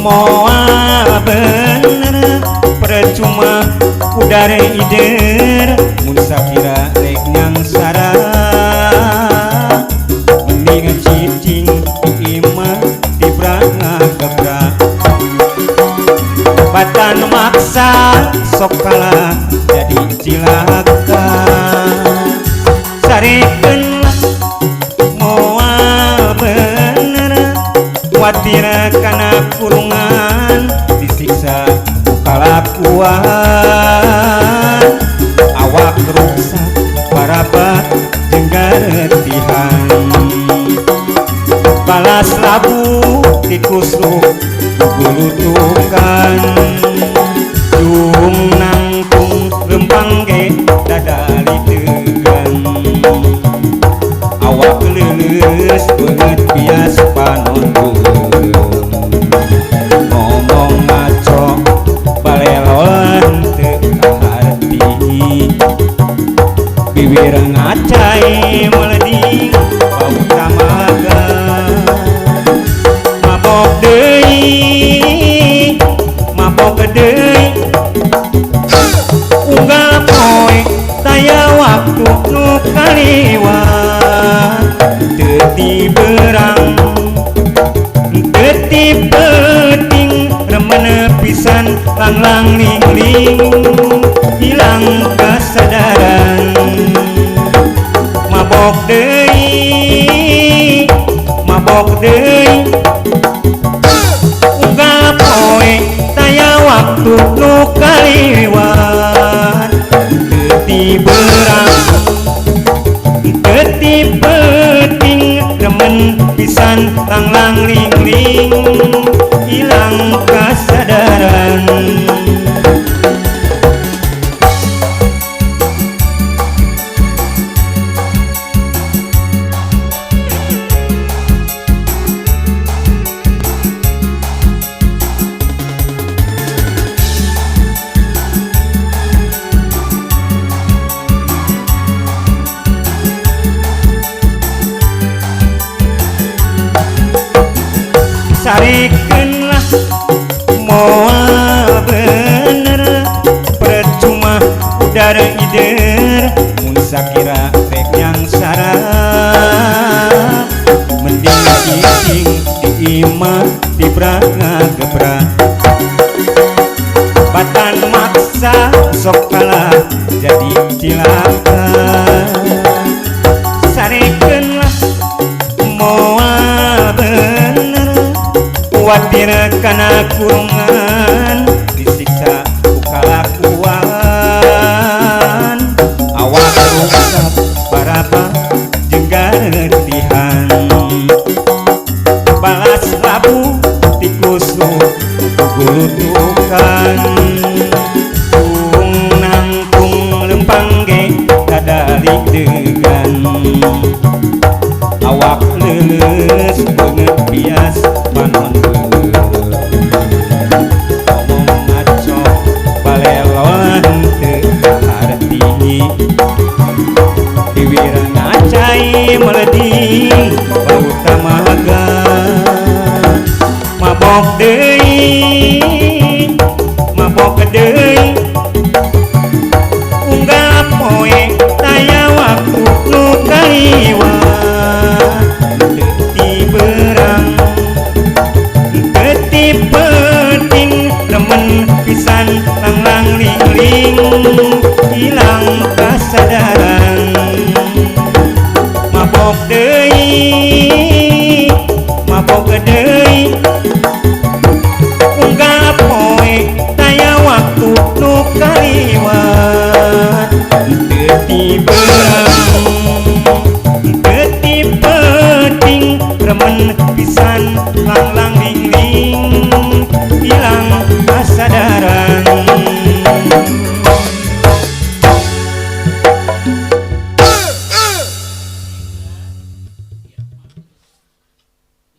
moal bener percuma udara ider mun sakira rek nyangsara mendingan cicing imah dibrak ngagabrak batan maksa sok kalah jadi cilaka sarikeun moal bener khawatir kana kurungan disiksa kalakuan awak rusak parapat jeung garetihan balas labu tikusuk gulutukan jung nangtung lempang ge dadali teugan awak leuleus beungeut bias panonton ngomong ngaco balelolan teu kaharti bibir ngacai meleding bau tamaga mabok deui unggal poe taya waktu nu kaliwat teu tibeurang teu tipeting remen pisan langlang lingling hilang kasadaran mabok deui unggal poe taya waktu nu kaliwat teu tibeurang teu tipeting remen pisan langlang lingling hilang kasadaran sarikeunlah moal bener percuma udara ider mun sakira rek nyangsara mending cicing di imah dibrak ngagebrak batan maksa sok kalah jadi cilaka sarikeunlah moal bener khawatir kana kurungan disiksa kalakuan awak rusak parapa jeung garetihan balas labu tikusuk gulutukan tung nangtung lempang ge dadali deugan awak leuleus beungeut bias panonton ngomong ngaco balelolan teu kaharti bibir ngacai meleding bau tamaga mabok deui unggal poe taya waktu nu kaliwat teu tibeurang teu tipeting remen pisan langlang lingling